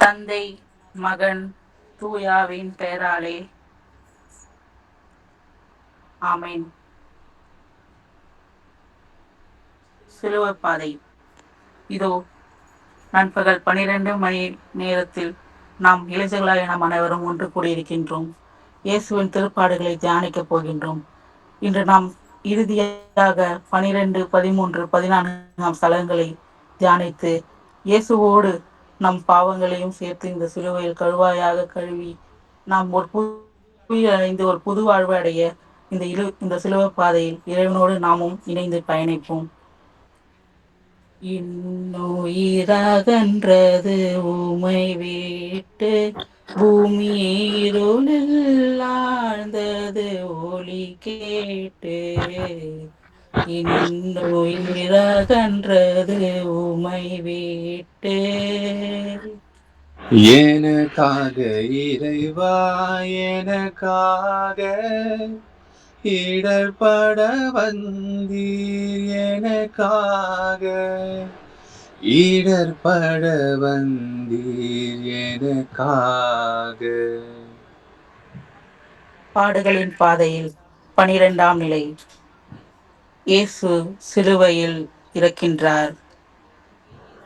தந்தை, மகன், தூயாவின் பெயராலே ஆமேன். சிலுவைப்பாதை. இதோ நண்பகல் 12 மணி நேரத்தில் நாம் இளைஞர்களாக நாம் அனைவரும் ஒன்று கூடியிருக்கின்றோம். இயேசுவின் திருப்பாடுகளை தியானிக்கப் போகின்றோம். இன்று நாம் இறுதியாக 12, 13, 14 ஸ்தலங்களை தியானித்து இயேசுவோடு நம் பாவங்களையும் சேர்த்து இந்த சிலுவையில் கழுவாயாக கழுவி நாம் ஒரு அடைந்து ஒரு புது வாழ்வு அடைய இந்த சிலுவை பாதையில் இறைவனோடு நாமும் இணைந்து பயணிப்போம். இன்னுயிரகன்றது உமை வீட்டு பூமியிருளில் ஆழ்ந்தது ஒலி கேட்டு. இன்னுயிரகன்றது உமை வீட்டு. எனக்காக இறைவா, எனக்காக இடர்பட வந்தீர், எனக்காக இடர்பட வந்தீர், எனக்காக. பாடுகளின் பாதையில் 12ஆம் நிலை. இயேசு சிலுவையில் இறக்கின்றார்.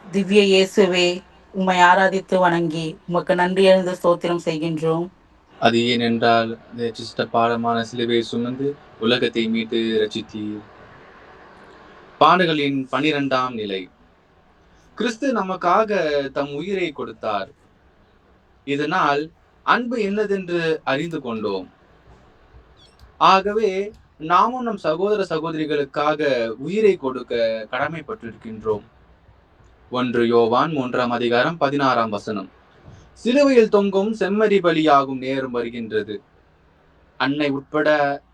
திவ்ய இயேசுவே, உம்மை ஆராதித்து வணங்கி உமக்கு நன்றி அறிந்து ஸ்தோத்திரம் செய்கின்றோம். அது ஏனென்றால் சிஷ்ட பாடமான சிலுவை சுமந்து உலகத்தை மீட்டு ரட்சித்தீர். பாடுகளின் 12ஆம் நிலை. கிறிஸ்து நமக்காக தம் உயிரை கொடுத்தார். இதனால் அன்பு என்னதென்று அறிந்து கொண்டோம். ஆகவே நாமும் நம் சகோதர சகோதரிகளுக்காக உயிரை கொடுக்க கடமைப்பட்டிருக்கின்றோம். 1 யோவான் 3ஆம் அதிகாரம் 16ஆம் வசனம். சிலுவையில் தொங்கும் செம்மறி பலியாகும் நேரம் வருகின்றது. அன்னை உட்பட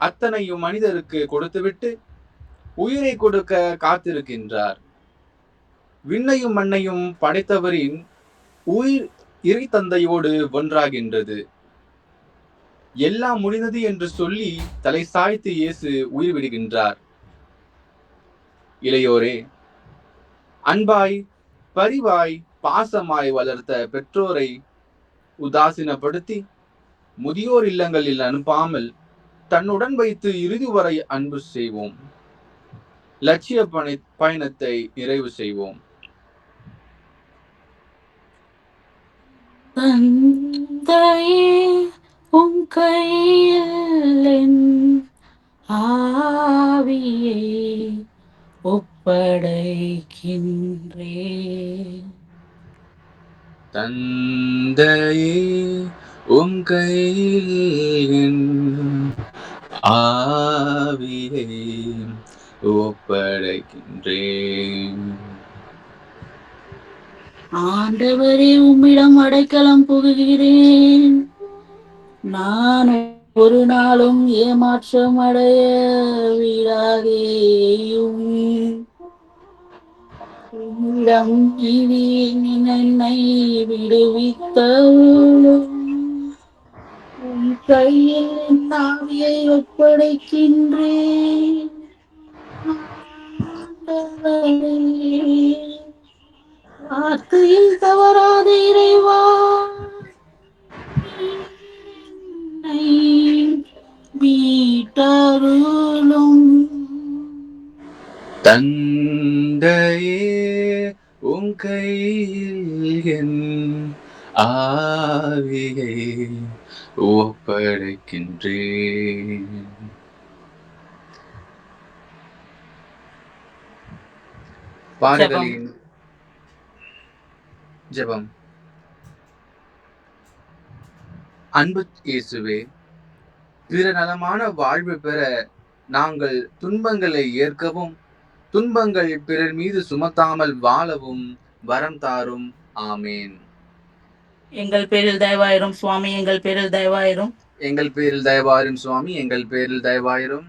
அத்தனையும் மனிதருக்கு கொடுத்துவிட்டு உயிரை கொடுக்க காத்திருக்கின்றார். விண்ணையும் மண்ணையும் படைத்தவரின் உயிர் இறை தந்தையோடு ஒன்றாகின்றது. எல்லாம் முடிந்தது என்று சொல்லி தலை சாய்த்து இயேசு உயிர் விடுகின்றார். இளையோரே, அன்பாய், பரிவாய், பாசமாய் வளர்த்த பெற்றோரை உதாசீனப்படுத்தி முதியோர் இல்லங்களில் அனுப்பாமல் தன்னுடன் வைத்து இறுதி வரை அன்பு செய்வோம். லட்சிய பயணத்தை நிறைவு செய்வோம். தந்தையே, உம் கையில் என் ஆவியை ஒப்படைக்கின்றேன். தந்தையே, உம் கையில் என் ஆவியை ஒப்படைக்கின்றேன். ஆண்டவரே, உம்மிடம் அடைக்கலம் புகுகிறேன். நான் ஒரு நாளும் ஏமாற்றம் அடைய விடாதேயும். உம்மிடம் என்னை விடுவித்தருளும். உம் கையில் என் ஆவியை ஒப்படைக்கின்றேன். வார்த்தையில் தவறாத இறைவா, என்னை மீட்டருளும். தந்தையே, உம் கையில் என் ஆவியை ஒப்படைக்கின்றேன். பாடுகளின் ஜெபம். அன்பு இயேசுவே, பிற நலமான வாழ்வு பெற நாங்கள் துன்பங்களை ஏற்கவும் துன்பங்கள் பிறர் மீது சுமத்தாமல் வாழவும் வரம் தாரும். ஆமேன். எங்கள் பேரில் தயவாயிரும் சுவாமி, எங்கள் பேரில் தயவாயிரும். எங்கள் பேரில் தயவாயிரும் சுவாமி, எங்கள் பேரில் தயவாயிரும்.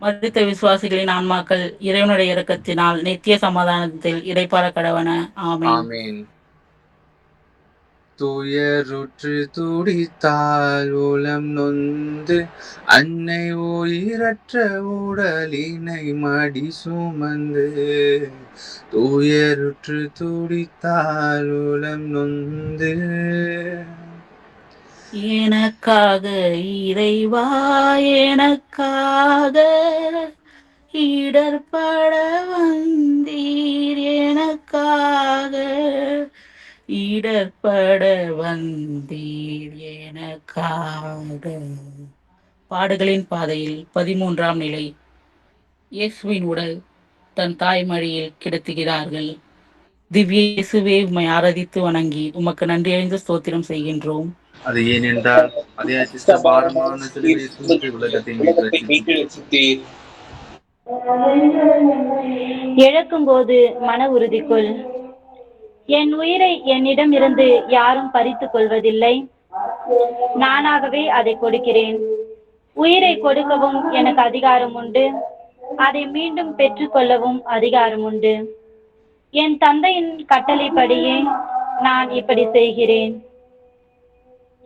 மரித்த விசுவாசிகளின் ஆன்மாக்கள் இறைவனுடைய இரக்கத்தினால் நித்திய சமாதானத்தில் இடைப்பாற கடவன. ஆமேன். ஆமேன். துயருற்று துடித்தாள் உளம் நொந்து அன்னை உயிரற்ற உடலினை மடி சுமந்து துயருற்று துடித்தாள் உளம் நொந்து எனக்காக இறைவா எனக்காக இடர்பட வந்தீர் எனக்காக இடர்பட வந்தீர் எனக்காக. பாடுகளின் பாதையில் 13ஆம் நிலை. இயேசுவின் உடல் தன் தாய்மடியில் கிடத்துகிறார்கள். திவ்ய இயேசுவே, உம்மை ஆராதித்து வணங்கி உமக்கு நன்றியறிந்த ஸ்தோத்திரம் செய்கின்றோம். அது ஏனென்றால் அதே அச்சிஷ்ட பாரமான சிலுவை சுமந்து உலகத்தை மீட்டு ரட்சித்தீர். இழக்கும் போது மன உறுதி கொள். என் உயிரை என்னிடம் இருந்து யாரும் பறித்துக் கொள்வதில்லை, நானாகவே அதை கொடுக்கிறேன். உயிரை கொடுக்கவும் எனக்கு அதிகாரம் உண்டு, அதை மீண்டும் பெற்றுக்கொள்ளவும் அதிகாரம் உண்டு. என் தந்தையின் கட்டளைப்படியே நான் இப்படி செய்கிறேன்.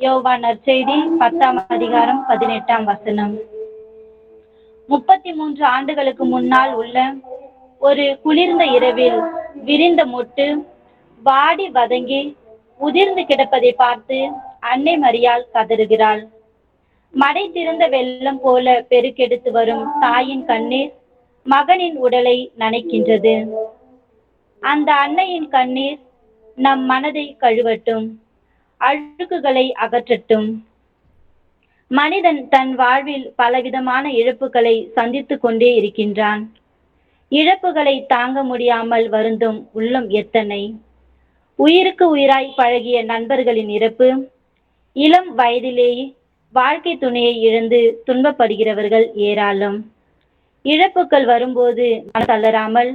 யோவான் நற்செய்தி 10ஆம் அதிகாரம் 18ஆம் வசனம். 33 ஆண்டுகளுக்கு முன்னால் உள்ள ஒரு குளிர்ந்த இரவில் விரிந்த மொட்டு வாடி வதங்கி உதிர்ந்து கிடப்பதை பார்த்து அன்னை மரியாள் கதறுகிறாள். மடை திறந்த வெள்ளம் போல பெருக்கெடுத்து வரும் தாயின் கண்ணீர் மகனின் உடலை நனைக்கின்றது. அந்த அன்னையின் கண்ணீர் நம் மனதை கழுவட்டும், அழுக்குகளை அகற்றட்டும். மனிதன் தன் வாழ்வில் பலவிதமான இழப்புகளை சந்தித்து கொண்டே இருக்கின்றான். இழப்புகளை தாங்க முடியாமல் வருந்தும் உள்ளம் எத்தனை! உயிருக்கு உயிராய் பழகிய நண்பர்களின் இறப்பு, இளம் வயதிலேயே வாழ்க்கை துணையை இழந்து துன்பப்படுகிறவர்கள் ஏராளம். இழப்புகள் வரும்போது தளராமல்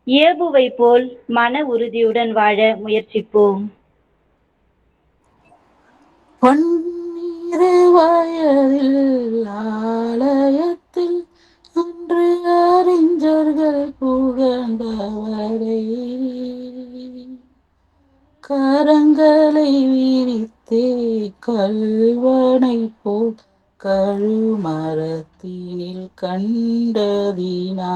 இயேபுவை போல் மன உறுதியுடன் வாழ முயற்சிப்போம். பன்னிரு வயதில் ஆலயத்தில் அன்று அறிஞர்கள் புகழ்ந்தவரை கரங்களை விரித்தே கல்வனை போல் கழுமரத்தினில் கண்டதினா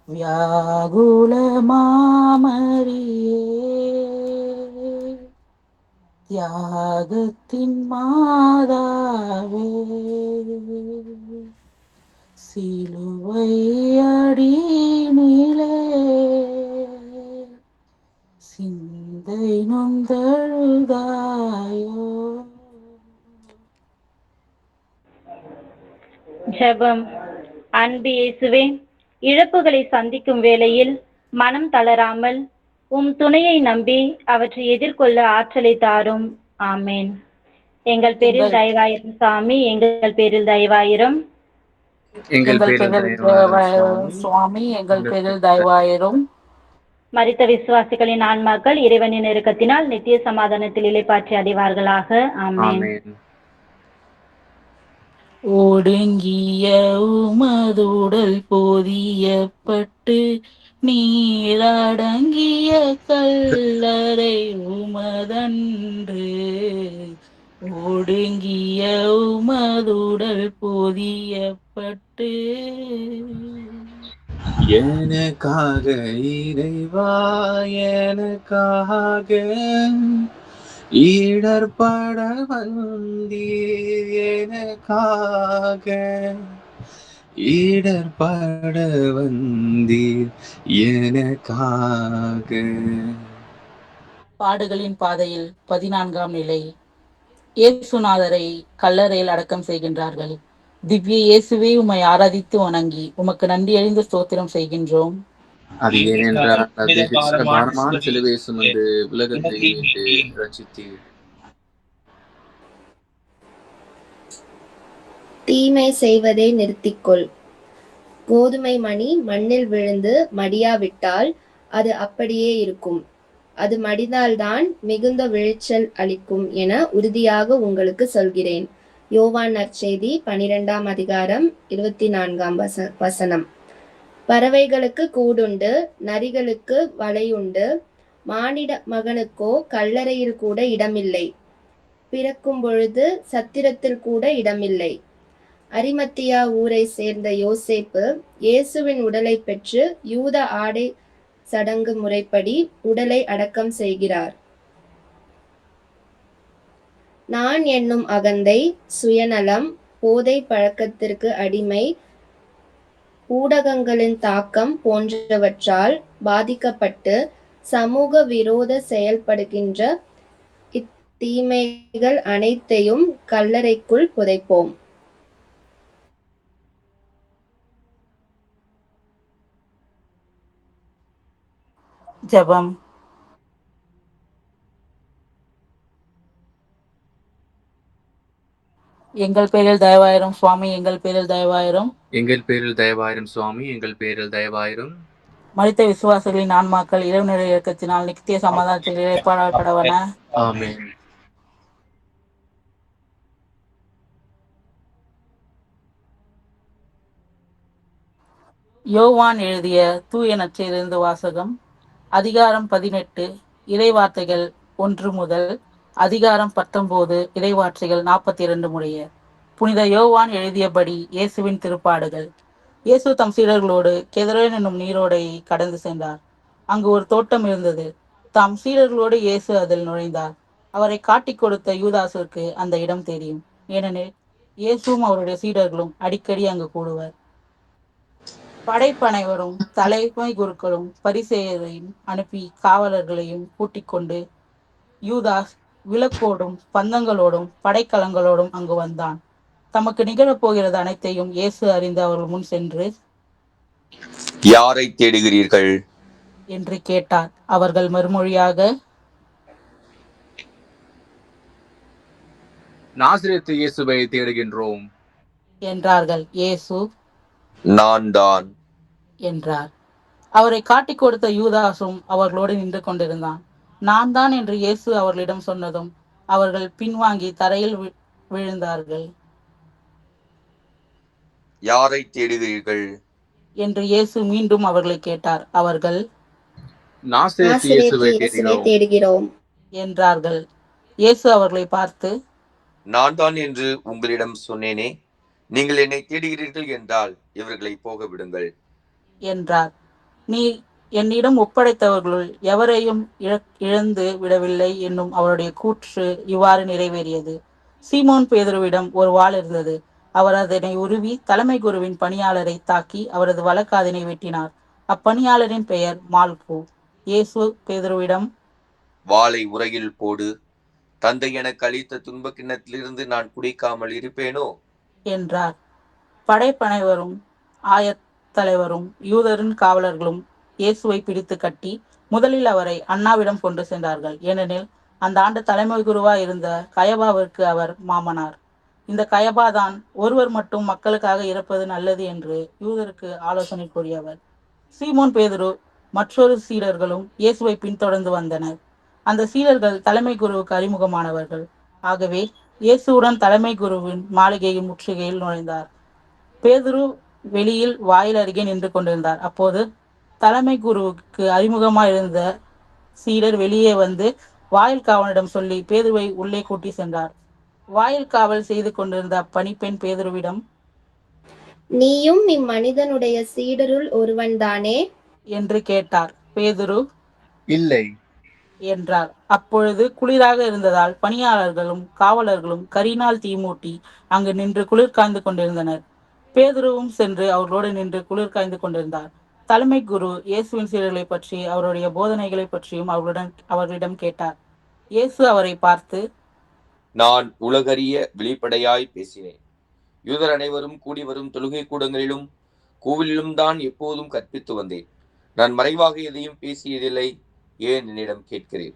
வியாகுல மாமரியே தியாகத்தின் மாதாவே சிலுவை அடியினிலே சிந்தை நொந்தழுதாயோ. ஜெபம். அன்பு இயேசுவே, இழப்புகளை சந்திக்கும் வேளையில் மனம் தளராமல் உம் துணையை நம்பி அவற்றை எதிர்கொள்ள ஆற்றலை தாரும். ஆமேன். எங்கள் பேரில் தயவாயிரும் சாமி, எங்கள் பேரில் தயவாயிரும். எங்கள் பேரில் சுவாமி, எங்கள் பேரில் தயவாயிரும். மரித்த விசுவாசிகளின் ஆன்மாக்கள் இறைவனின் நெருக்கத்தினால் நித்திய சமாதானத்தில் இளைப்பாற்றி அடைவார்களாக. ஆமேன். ஒடுங்கிய உமதுடல் போதியப்பட்டு நீரடங்கிய கல்லறை உமதன்று. ஒடுங்கிய உமதுடல் போதியப்பட்டு எனக்காக இறைவா எனக்காக இடர்பட வந்தீர் எனக்காக இடர்பட வந்தீர் எனக்காக. பாடுகளின் பாதையில் 14ஆம் நிலை. இயேசுநாதரை கல்லறையில் அடக்கம் செய்கின்றார்கள். திவ்ய இயேசுவே, உம்மை ஆராதித்து வணங்கி உமக்கு நன்றி அறிந்த ஸ்தோத்திரம் செய்கின்றோம். அது ஏனென்றால் அது பாரமான சிலுவை சுமந்து உலகத்தை மீட்டு ரட்சித்தீர். தீமை செய்வதை நிறுத்திக்கொள். கோதுமை மணி மண்ணில் விழுந்து மடியாவிட்டால் அது அப்படியே இருக்கும். அது மடிந்தால்தான் மிகுந்த விளைச்சல் அளிக்கும் என உறுதியாக உங்களுக்கு சொல்கிறேன். யோவான் நற்செய்தி 12ஆம் அதிகாரம் 24ஆம் வசனம். பறவைகளுக்கு கூடுண்டு, நரிகளுக்கு வலையுண்டு, மானிட மகனுக்கோ கல்லறையில் கூட இடமில்லை, பிறக்கும் பொழுது சத்திரத்தில் கூட இடமில்லை. அரிமத்தியா ஊரை சேர்ந்த யோசேப்பு இயேசுவின் உடலை பெற்று யூத ஆடை சடங்கு முறைப்படி உடலை அடக்கம் செய்கிறார். நான் என்னும் அகந்தை, சுயநலம், போதை பழக்கத்திற்கு அடிமை, ஊடகங்களின் தாக்கம் போன்றவற்றால் பாதிக்கப்பட்டு சமூக விரோத செயல்படுகின்ற இத்தீமைகள் அனைத்தையும் கல்லறைக்குள் புதைப்போம். ஜெபம். எங்கள் பேரில் தயவாயிரும் சுவாமி, எங்கள் பேரில் தயவாயிரும். எங்கள் பேரில் தயவாயிரும் சுவாமி, எங்கள் பேரில் தயவாயிரும். மரித்த விசுவாசிகளின் ஆன்மாக்கள் இறைவனுடைய இயக்கத்தினால் நித்திய சமாதானத்தில் இறைப்பாடாக கடவன. ஆமென். யோவான் எழுதிய தூய நற்செய்தியிலிருந்து வாசகம். அதிகாரம் 18, இறைவார்த்தைகள் 1 முதல் அதிகாரம் 19, இறைவார்த்தைகள் 42 முடிய. புனித யோவான் எழுதியபடி இயேசுவின் திருப்பாடுகள். இயேசு தம் சீடர்களோடு கெதரோன் என்னும் நீரோடையை கடந்து சென்றார். அங்கு ஒரு தோட்டம் இருந்தது. தாம் சீடர்களோடு இயேசு அதில் நுழைந்தார். அவரை காட்டிக் கொடுத்த யூதாசுக்கு அந்த இடம் தெரியும். ஏனெனில் இயேசுவும் அவருடைய சீடர்களும் அடிக்கடி அங்கு கூடுவர். படைப்பனைவரும் தலைமை குருக்களும் பரிசேயரையும் அனுப்பி காவலர்களையும் கூட்டிக் கொண்டு யூதாஸ் விளக்கோடும் பந்தங்களோடும் படைக்கலங்களோடும் அங்கு வந்தான். தமக்கு நிகழப்போகிறது அனைத்தையும் இயேசு அறிந்து அவர்கள் முன் சென்று, யாரை தேடுகிறீர்கள் என்று கேட்டார். அவர்கள் மறுமொழியாக, நாசரேத்து இயேசுவை தேடுகின்றோம் என்றார்கள். இயேசு, நான் தான் என்றார். அவரை காட்டிக் கொடுத்த யூதாசும் அவர்களோடு நின்று கொண்டிருந்தான். நான் தான் என்று இயேசு அவர்களிடம் சொன்னதும் அவர்கள் பின்வாங்கி தரையில் விழுந்தார்கள். யாரை தேடுகிறீர்கள் என்று இயேசு மீண்டும் அவர்களை கேட்டார். அவர்கள், நாசரேத்து இயேசுவை இயேசுவை தேடுகிறோம் என்றார்கள். இயேசு அவர்களை பார்த்து, நான் தான் என்று உங்களிடம் சொன்னேனே, நீங்கள் என்னை தேடுகிறீர்கள் என்றால் இவர்களை போக விடுங்கள் என்றார். நீ என்னிடம் ஒப்படைத்தவர்களுள் எவரையும் இழந்து விடவில்லை என்னும் அவருடைய கூற்று இவ்வாறு நிறைவேறியது. சீமோன் பேதுருவிடம் ஒரு வாள் இருந்தது. அவர் அதனை உருவி தலைமை குருவின் பணியாளரை தாக்கி அவரது வலக்காதினை வெட்டினார். அப்பணியாளரின் பெயர் மால்கு. இயேசு பேதுருவிடம், வாளை உரையில் போடு, தந்தை எனக்கு அளித்த துன்ப கிண்ணத்திலிருந்து நான் குடிக்காமல் இருப்பேனோ என்றார். படைப்பனைவரும் ஆயத்தலைவரும் யூதரின் காவலர்களும் இயேசுவை பிடித்து கட்டி முதலில் அவரை அன்னாவிடம் கொண்டு சென்றார்கள். ஏனெனில் அந்த ஆண்டு தலைமை குருவாய் இருந்த கயபாவிற்கு அவர் மாமனார். இந்த கயபாதான் ஒருவர் மட்டும் மக்களுக்காக இறப்பது நல்லது என்று யூதருக்கு ஆலோசனை கூறியவர். சீமோன் பேதுரு மற்றொரு சீடர்களும் இயேசுவை பின்தொடர்ந்து வந்தனர். அந்த சீடர்கள் தலைமை குருவுக்கு அறிமுகமானவர்கள். ஆகவே இயேசுவுடன் தலைமை குருவின் மாளிகையின் முற்றுகையில் நுழைந்தார். பேதுரு வெளியில் வாயில் அருகே நின்று கொண்டிருந்தார். அப்போது தலைமை குருவுக்கு அறிமுகமாயிருந்த சீடர் வெளியே வந்து வாயில் காவலனிடம் சொல்லி பேதுருவை உள்ளே கூட்டி சென்றார். வாயில் காவல் செய்து கொண்டிருந்த அப்பணிப்பெண் பேதுருவிடம், நீயும் இம்மனிதனுடைய சீடருள் ஒருவன்தானே என்று கேட்டார். பேதுரு, இல்லை என்றார். அப்பொழுது குளிராக இருந்ததால் பணியாளர்களும் காவலர்களும் கரினால் தீமூட்டி அங்கு நின்று குளிர் காய்ந்து கொண்டிருந்தனர். பேதுருவும் சென்று அவர்களோடு நின்று குளிர் காய்ந்து கொண்டிருந்தார். தலைமை குரு இயேசுவின் சீடர்களை பற்றி அவருடைய போதனைகளை பற்றியும் அவர்களிடம் கேட்டார். இயேசு அவரை பார்த்து, நான் உலகறிய வெளிப்படையாய் பேசினேன். யூதர் அனைவரும் கூடி வரும் தொழுகை கூடங்களிலும் கோவிலிலும் தான் எப்போதும் கற்பித்து வந்தேன். நான் மறைவாக எதையும் பேசியதில்லை. ஏன் என்னிடம் கேட்கிறேன்?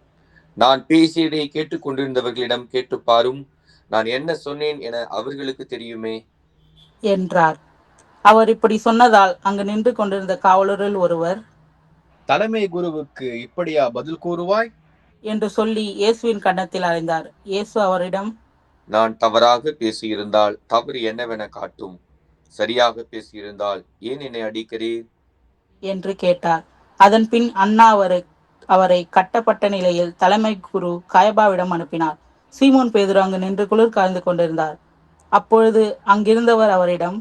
நான் பேசியதை கேட்டுக்கொண்டிருந்தவர்களிடம் கேட்டு பாரும். நான் என்ன சொன்னேன் என அவர்களுக்கு தெரியுமே என்றார். அவர் இப்படி சொன்னதால் அங்கு நின்று கொண்டிருந்த காவலரில் ஒருவர், தலைமை குருவுக்கு இப்படியா பதில் கூறுவாய் என்று சொல்லி இயேசுவின் கன்னத்தில் அறைந்தார். இயேசு அவரிடம், நான் தவறாக பேசியிருந்தால் தவறு என்னவென காட்டும். சரியாக பேசியிருந்தால் ஏன் என்னை அடிக்கிறீர் என்று கேட்டார். அதன் பின் அவரை கட்டப்பட்ட நிலையில் தலைமை குரு காயபாவிடம் அனுப்பினார். சீமோன் பேதுரு அங்கு நின்று குளிர் காய்ந்து கொண்டிருந்தார். அப்பொழுது அங்கிருந்தவர் அவரிடம்,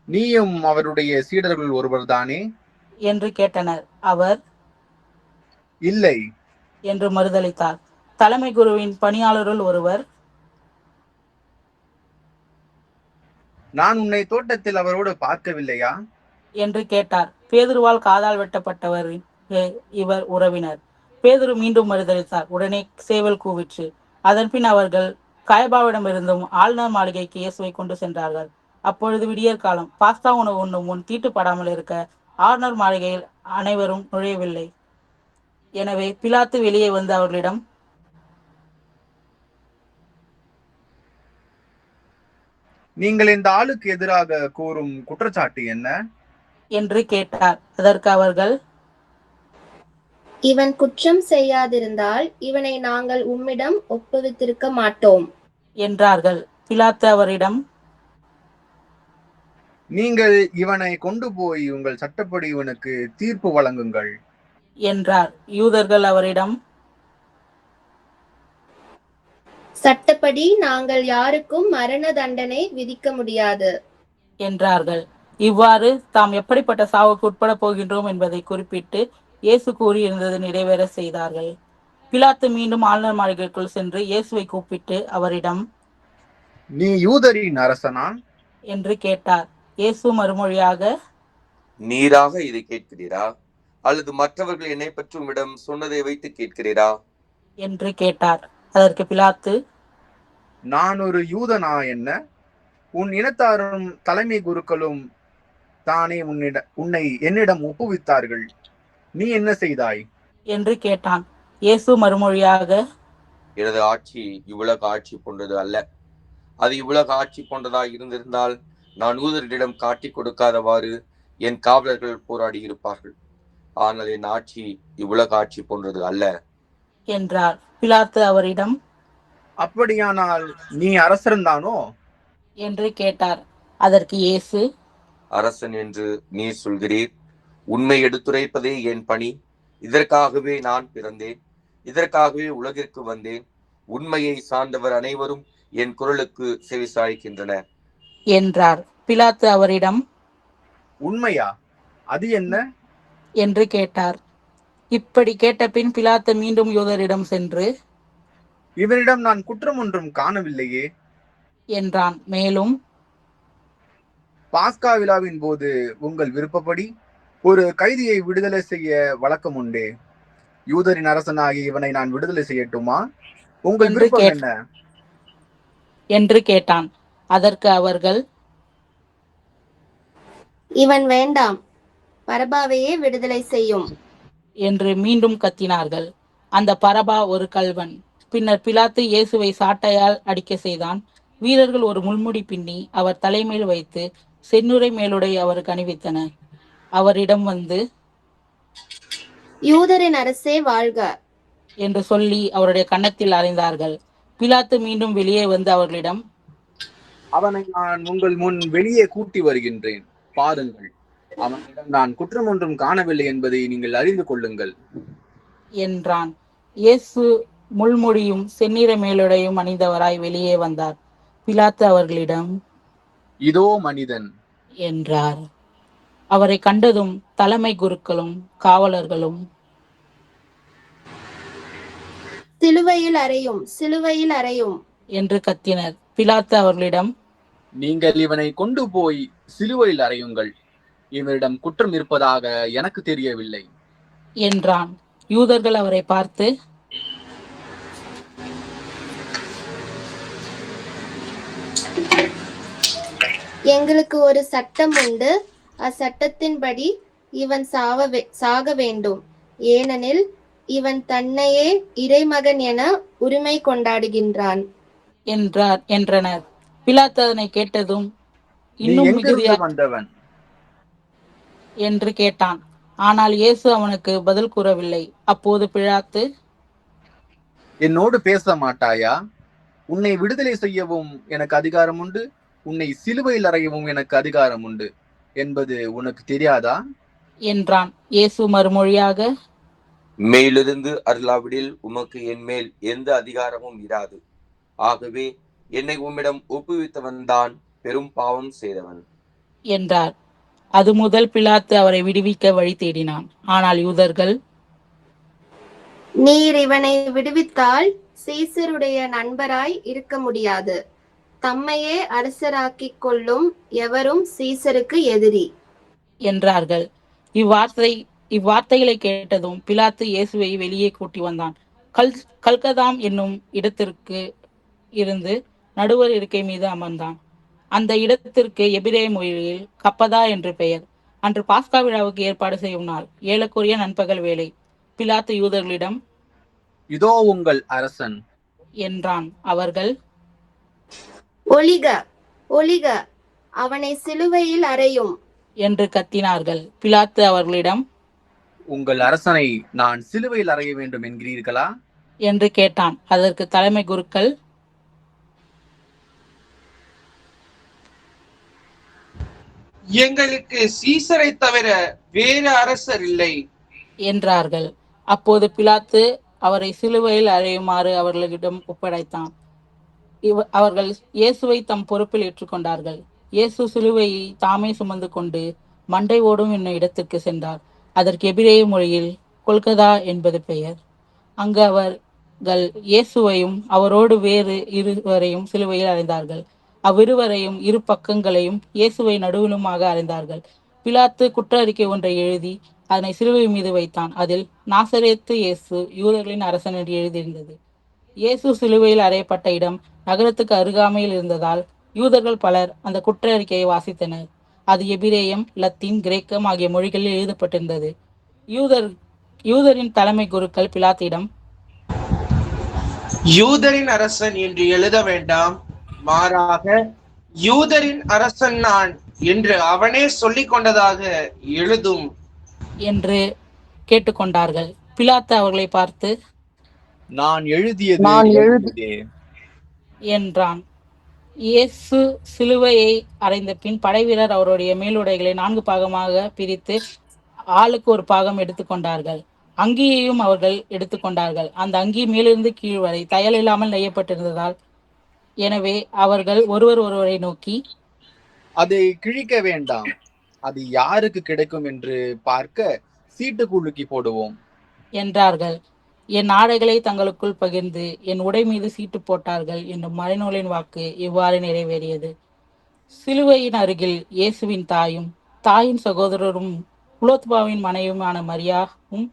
நீயும் அவருடைய சீடர்கள் ஒருவர்தானே என்று கேட்டனர். அவர், இல்லை என்று மறுதளித்தார். தலைமை குருவின் பணியாளருள் ஒருவர், நான் உன்னை தோட்டத்தில் அவரோடு பார்க்கவில்லையா என்று கேட்டார். பேதுருவால் காதால் வெட்டப்பட்டவர் இவர் உறவினர். பேதுரு மீண்டும் மறுதளித்தார். உடனே சேவல் கூவிற்று. அதன்பின் அவர்கள் காயபாவிடமிருந்தும் ஆளுநர் மாளிகைக்கு இயேசுவை கொண்டு சென்றார்கள். அப்பொழுது விடியற் காலம். பாஸ்தா உணவு உண்ணும் முன் தீட்டுப்படாமல் இருக்க ஆளுநர் மாளிகையில் அனைவரும் நுழையவில்லை. எனவே பிலாத்து வெளியே வந்து அவர்களிடம், நீங்கள் இந்த ஆளுக்கு எதிராக கூறும் குற்றச்சாட்டு என்ன என்று கேட்டார். அதற்கு அவர்கள், இவன் குற்றம் செய்யாதிருந்தால் இவனை நாங்கள் உம்மிடம் ஒப்புவித்திருக்க மாட்டோம் என்றார்கள். பிலாத்து அவரிடம், நீங்கள் இவனை கொண்டு போய் உங்கள் சட்டப்படி இவனுக்கு தீர்ப்பு வழங்குங்கள் என்றார். யூதர்கள் அவரிடம், சட்டப்படி நாங்கள் யாருக்கும் மரண தண்டனை விதிக்க முடியாது என்றார்கள். இவ்வாறு தாம் எப்படிப்பட்ட சாவுக்கு உட்பட போகின்றோம் என்பதை குறிப்பிட்டு இயேசு கூறியிருந்தது நிறைவேற செய்தார்கள். பிலாத்து மீண்டும் ஆளுநர் மாளிகைக்குள் சென்று இயேசுவை கூப்பிட்டு அவரிடம், நீ யூதரின் அரசனா என்று கேட்டார். இயேசு மறுமொழியாக, நீராக இதை கேட்கிறீரா, அல்லது மற்றவர்கள் என்னை பற்றி உம்மிடம் சொன்னதை வைத்து கேட்கிறீரா என்று கேட்டார். அதற்கு பிலாத்து, நான் ஒரு யூதனா என்ன? உன் இனத்தாரும் தலைமை குருக்களும் தானே உன்னை என்னிடம் ஒப்புவித்தார்கள். நீ என்ன செய்தாய் என்று கேட்டான். இயேசு மறுமொழியாக, எனது ஆட்சி இவ்வுலக ஆட்சி போன்றது அல்ல. அது இவ்வுலக ஆட்சி போன்றதாக இருந்திருந்தால் நான் யூதர்களிடம் காட்டி கொடுக்காதவாறு என் காவலர்கள் போராடி இருப்பார்கள். ஆனால் என் ஆட்சி இவ்வுலக ஆட்சி போன்றது அல்ல என்றார். பிலாத்து அவரிடம், அப்படியானால் நீ அரசன்தானோ என்று கேட்டார். அதற்கு இயேசு, அரசன் என்று நீர் சொல்கிறீர். உண்மை எடுத்துரைப்பதே என் பணி. இதற்காகவே நான் பிறந்தேன், இதற்காகவே உலகிற்கு வந்தேன். உண்மையை சார்ந்தவர் அனைவரும் என் குரலுக்கு செவிசாய்க்கின்றனர் என்றார். பிலாத்து அவரிடம், உண்மையா? அது என்ன என்று கேட்டார். இப்படி கேட்ட பின் பிலாத்து மீண்டும் யூதரிடம் சென்று, இவனிடம் நான் குற்றம் ஒன்றும் காணவில்லையே என்றான். மேலும், பாஸ்கா விழாவின் போது உங்கள் விருப்பப்படி ஒரு கைதியை விடுதலை செய்ய வழக்கம் உண்டே. யூதரின் அரசனாகி இவனை நான் விடுதலை செய்யட்டுமா? உங்கள் விருப்பம் என்ன என்று கேட்டான். அதற்கு அவர்கள், இவன் வேண்டாம், பரபாவையே விடுதலை செய்யும் என்று மீண்டும் கத்தினார்கள். அந்த பரபா ஒரு கள்வன். பின்னர் பிலாத்து இயேசுவை சாட்டையால் அடிக்க செய்தான். வீரர்கள் ஒரு முள்முடி பின்னி அவர் தலைமையில் வைத்து செந்நுரை மேலுடை அவருக்கு அணிவித்தனர். அவரிடம் வந்து, யூதரின் அரசே வாழ்க என்று சொல்லி அவருடைய கன்னத்தில் அறைந்தார்கள். பிலாத்து மீண்டும் வெளியே வந்து அவர்களிடம், அவனை நான் உங்கள் முன் வெளியே கூட்டி வருகின்றேன், பாருங்கள். அவனிடம் நான் குற்றம் ஒன்றும் காணவில்லை என்பதை நீங்கள் அறிந்து கொள்ளுங்கள் என்றான். இயேசு முள்முடியும் செந்நிற மேலுடையும் அணிந்தவராய் வெளியே வந்தார். பிலாத்து அவர்களிடம், இதோ மனிதன் என்றார். அவரை கண்டதும் தலைமை குருக்களும் காவலர்களும், சிலுவையில் அறையும், சிலுவையில் அறையும் என்று கத்தினர். பிலாத்து அவர்களிடம், நீங்கள் இவனை கொண்டு போய் சிலுவையில் அறையுங்கள். இவரிடம் குற்றம் இருப்பதாக எனக்கு தெரியவில்லை என்றான். யூதர்கள் அவரை பார்த்து, எங்களுக்கு ஒரு சட்டம் உண்டு, அச்சட்டத்தின்படி இவன் சாக வேண்டும், ஏனெனில் இவன் தன்னையே இறைமகன் என உரிமை கொண்டாடுகின்றான் என்றனர். பிலாத்து அதனை கேட்டதும், நீ இன்னும் எங்கிருந்து மிகுதியா வந்தவன் என்று கேட்டான். ஆனால் இயேசு அவனுக்கு பதில் கூறவில்லை. அப்போது பிலாத்து, என்னோடு பேச மாட்டாயா? உன்னை விடுதலை செய்யவும் எனக்கு அதிகாரம் உண்டு, உன்னை சிலுவையில் அறையவும் எனக்கு அதிகாரம் உண்டு என்பது உனக்கு தெரியாதா என்றான். இயேசு மறுமொழியாக, மேலிருந்து அருளாவிடில் உமக்கு என் மேல் எந்த அதிகாரமும் இராது. ஆகவே என்னை உம்மிடம் ஒப்புவித்தவன் தான் பெரும் பாவம் செய்தவன் என்றார். அது முதல் பிலாத்து அவரை விடுவிக்க வழி தேடினான். ஆனால் யூதர்கள், நீர் இவனை விடுவித்தால் சீசருடைய நண்பராய் இருக்க முடியாது. தம்மையே அரசராக்கிக் கொள்ளும் எவரும் சீசருக்கு எதிரி என்றார்கள். இவ்வார்த்தைகளை கேட்டதும் பிலாத்து இயேசுவை வெளியே கூட்டி வந்தான். கல்கதாம் என்னும் இடத்திற்கு இருந்து நடுவர் இருக்கை மீது அமர்ந்தான். அந்த இடத்திற்கு எபிரேய மொழியில் கப்பதா என்று பெயர். அன்று பாஸ்கா விழாவுக்கு ஏற்பாடு செய்யும் நாள். ஏலக்குரிய நண்பகல் வேளை. பிலாத்து யூதர்களிடம், இதோ உங்கள் அரசன் என்றான். அவர்கள், ஒழிக ஒழிக, அவனை சிலுவையில் அறையும் என்று கத்தினார்கள். பிலாத்து அவர்களிடம், உங்கள் அரசனை நான் சிலுவையில் அறைய வேண்டும் என்கிறீர்களா என்று கேட்டான். அதற்கு தலைமை குருக்கள், எங்களுக்கு சீசரை தவிர வேறு அரசர் இல்லை என்றார்கள். அப்போது பிலாத்து அவரை சிலுவையில் அறையுமாறு அவர்களிடம் ஒப்படைத்தான். அவர்கள் இயேசுவை தம் பொறுப்பில் ஏற்றுக்கொண்டார்கள். இயேசு சிலுவையை தாமே சுமந்து கொண்டு மண்டை ஓடும் என்னும் இடத்திற்கு சென்றார். அதற்கு எபிரேய மொழியில் கொல்கதா என்பது பெயர். அங்கு அவர்கள் இயேசுவையும் அவரோடு வேறு இருவரையும் சிலுவையில் அறைந்தார்கள். அவ்விருவரையும் இரு பக்கங்களையும் இயேசுவை நடுவிலுமாக அறைந்தார்கள். பிலாத்து குற்ற அறிக்கை ஒன்றை எழுதி அதனை சிலுவை மீது வைத்தான். அதில் நாசரேத்து இயேசு யூதர்களின் அரசன் என்று எழுதியிருந்தது. இயேசு சிலுவையில் அறையப்பட்ட இடம் நகரத்துக்கு அருகாமையில் இருந்ததால் யூதர்கள் பலர் அந்த குற்ற அறிக்கையை வாசித்தனர். அது எபிரேயம், லத்தீன், கிரேக்கம் ஆகிய மொழிகளில் எழுதப்பட்டிருந்தது. யூதரின் தலைமை குருக்கள் பிலாத்திடம், யூதரின் அரசன் என்று எழுத வேண்டாம், மாறாக யூதரின் அரசன் நான் என்று அவனே சொல்லிக் கொண்டதாக எழுதும் என்று கேட்டுக்கொண்டார்கள். பிலாத்து அவர்களை பார்த்து, நான் எழுதியது என்றான். இயேசு சிலுவையை அறைந்த பின் படைவீரர் அவருடைய மேலுடைகளை 4 பாகமாக பிரித்து ஆளுக்கு ஒரு பாகம் எடுத்துக்கொண்டார்கள். அங்கியையும் அவர்கள் எடுத்துக்கொண்டார்கள். அந்த அங்கி மேலிருந்து கீழ் வரை தையல் இல்லாமல் நெய்யப்பட்டிருந்ததால், எனவே அவர்கள் ஒருவரை நோக்கி, அதை கிழிக்க வேண்டாம், அது யாருக்கு கிடைக்கும் என்று பார்க்க சீட்டு குலுக்கி போடுவோம் என்றார்கள். என் ஆடைகளை தங்களுக்குள் பகிர்ந்து என் உடை மீது சீட்டு போட்டார்கள் என்னும் மறைநூலின் வாக்கு இவ்வாறு நிறைவேறியது. சிலுவையின் அருகில் இயேசுவின் தாயும் தாயின் சகோதரரும் குலோத்பாவின் மனைவியுமான மரியாவும்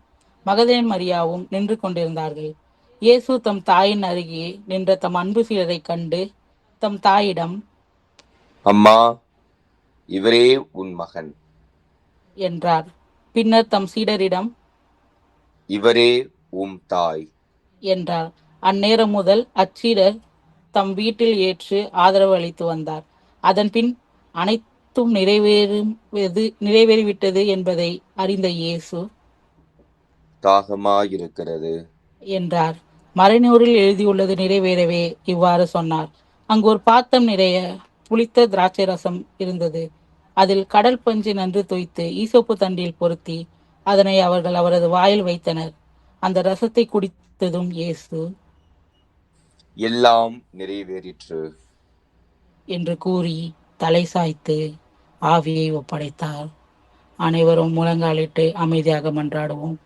மகதேன் மரியாவும் நின்று கொண்டிருந்தார்கள். இயேசு தம் தாயின் அருகே நின்ற தம் அன்பு சீடரை கண்டு தம் தாயிடம், அம்மா, இவரே உன் மகன் என்றார். பின்னர் தம் சீடரிடம், இவரே உம் தாய் என்றார். அந்நேரம் முதல் அச்சீடர் தம் வீட்டில் ஏற்று ஆதரவு அளித்து வந்தார். அதன் பின் அனைத்தும் நிறைவேறிவிட்டது என்பதை அறிந்த இயேசு, தாகமாயிருக்கிறது என்றார். மறைநூறில் எழுதியுள்ளது நிறைவேறவே இவ்வாறு சொன்னார். அங்கு ஒரு பாத்திரம் நிறைய புளித்த திராட்சை ரசம் இருந்தது. அதில் கடல் பஞ்சு நன்று தோய்த்து ஈசோப்பு தண்டில் பொருத்தி அதனை அவர்கள் அவரது வாயில் வைத்தனர். அந்த ரசத்தை குடித்ததும் இயேசு, எல்லாம் நிறைவேறிற்று என்று கூறி தலை சாய்த்து ஆவியை ஒப்படைத்தார். அனைவரும் முழங்காலிட்டு அமைதியாக மன்றாடுவோம்.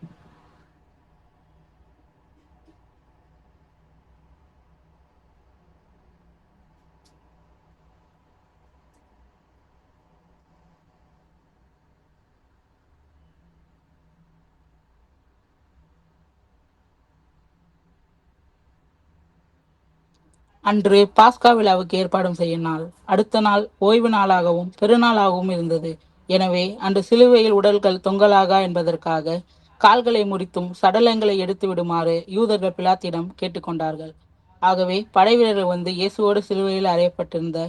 அன்று பாஸ்கா விழாவுக்கு ஏற்பாடும் செய்யும் நாள். அடுத்த நாள் ஓய்வு நாளாகவும் பெருநாளாகவும் இருந்தது. எனவே அன்று சிலுவையில் உடல்கள் தொங்கலாகா என்பதற்காக கால்களை முறித்தும் சடலங்களை எடுத்து விடுமாறு யூதர்கள் பிலாத்திடம் கேட்டுக்கொண்டார்கள். ஆகவே படைவீரர்கள் வந்து இயேசுவோடு சிலுவையில் அறையப்பட்டிருந்த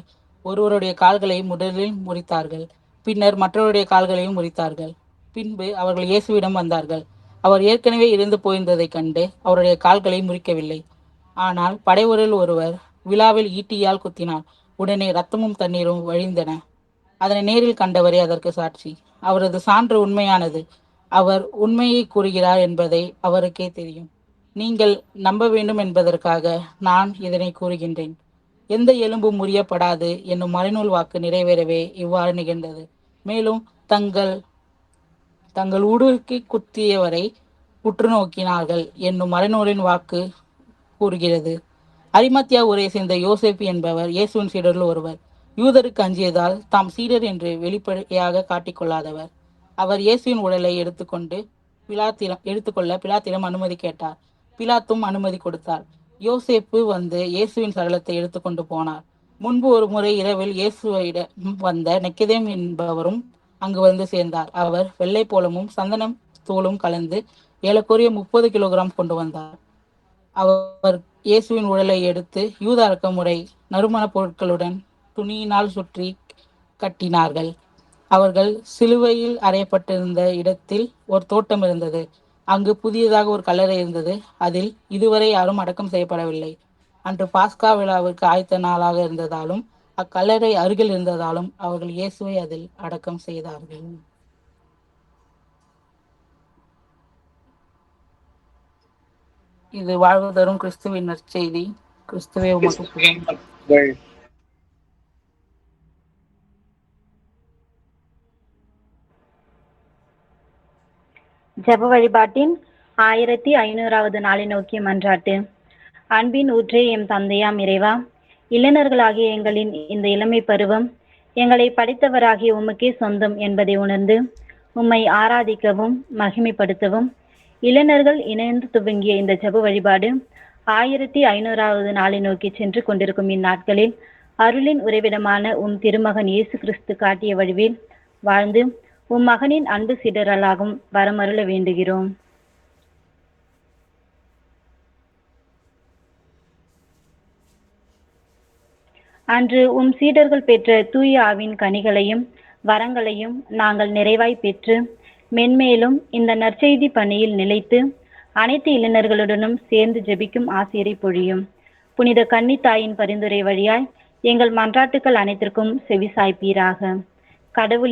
ஒருவருடைய கால்களை முதலில் முறித்தார்கள். பின்னர் மற்றவருடைய கால்களையும் முறித்தார்கள். பின்பு அவர்கள் இயேசுவிடம் வந்தார்கள். அவர் ஏற்கனவே இருந்து போயிருந்ததைக் கண்டு அவருடைய கால்களை முறிக்கவில்லை. ஆனால் படைவரில் ஒருவர் விழாவில் ஈட்டியால் குத்தினார். உடனே இரத்தமும் தண்ணீரும் வழிந்தன. அதனை நேரில் கண்டவரே அதற்கு சாட்சி. அவரது சான்று உண்மையானது. அவர் உண்மையை கூறுகிறார் என்பதை அவருக்கே தெரியும். நீங்கள் நம்ப வேண்டும் என்பதற்காக நான் இதனை கூறுகின்றேன். எந்த எலும்பும் முறியப்படாது என்னும் மறைநூல் வாக்கு நிறைவேறவே இவ்வாறு நிகழ்ந்தது. மேலும் தங்கள் உடுக்கி குத்தியவரை உற்று நோக்கினார்கள் என்னும் மறைநூலின் வாக்கு கூறுகிறது. அரிமத்தியா ஊரை சேர்ந்த யோசேப்பு என்பவர் இயேசுவின் சீடரில் ஒருவர். யூதருக்கு அஞ்சியதால் தாம் சீடர் என்று வெளிப்படையாக காட்டிக்கொள்ளாதவர். அவர் இயேசுவின் உடலை எடுத்துக்கொள்ள பிலாத்திடம் அனுமதி கேட்டார். பிலாத்தும் அனுமதி கொடுத்தார். யோசேப்பு வந்து இயேசுவின் சடலத்தை எடுத்துக்கொண்டு போனார். முன்பு ஒரு முறை இரவில் இயேசுவிடம் வந்த நிக்கதேம் என்பவரும் அங்கு வந்து சேர்ந்தார். அவர் வெள்ளை போலமும் சந்தனம் தூளும் கலந்து ஏறக்குறைய 30 கிலோகிராம் கொண்டு வந்தார். அவர் இயேசுவின் உடலை எடுத்து யூத அரக்க முறை நறுமண பொருட்களுடன் துணியினால் சுற்றி கட்டினார்கள். அவர்கள் சிலுவையில் அறையப்பட்டிருந்த இடத்தில் ஒரு தோட்டம் இருந்தது. அங்கு புதியதாக ஒரு கல்லறை இருந்தது. அதில் இதுவரை யாரும் அடக்கம் செய்யப்படவில்லை. அன்று பாஸ்கா விழாவிற்கு ஆயத்த நாளாக இருந்ததாலும் அக்கல்லறை அருகில் இருந்ததாலும் அவர்கள் இயேசுவை அதில் அடக்கம் செய்தார்கள். இது வாழ்வு தரும் கிறிஸ்துவின் நற்செய்தி. கிறிஸ்துவே உமக்கு புகழ். ஜெப வழிபாட்டின் 1500வது நாளை நோக்கிய மன்றாட்டு. அன்பின் ஊற்றே எம் தந்தையாம் இறைவா, இளைஞர்களாகிய எங்களின் இந்த இளமை பருவம் எங்களை படைத்தவராகிய உமக்கே சொந்தம் என்பதை உணர்ந்து உம்மை ஆராதிக்கவும் மகிமைப்படுத்தவும் இளைஞர்கள் இணைந்து துவங்கிய இந்த ஜெப வழிபாடு 1500வது நாளை நோக்கி சென்று கொண்டிருக்கும் இந்நாட்களில் அருளின் உறைவிடமான உம் திருமகன் இயேசு கிறிஸ்து காட்டிய வழிவில் வாழ்ந்து உம் மகனின் அன்பு சீடர்களாகும் வரமருள வேண்டுகிறோம். அன்று உம் சீடர்கள் பெற்ற தூய ஆவின் கனிகளையும் வரங்களையும் நாங்கள் நிறைவாய் பெற்று மென்மேலும் இந்த நற்செய்தி பணியில் நிலைத்து அனைத்து இளைஞர்களுடனும் சேர்ந்து ஜெபிக்கும் ஆசிரை பொழியும். புனித கன்னி தாயின் பரிந்துரை வழியாய் எங்கள் மன்றாட்டுக்கள் அனைத்திற்கும் செவிசாய்ப்பீராக. கடவுள்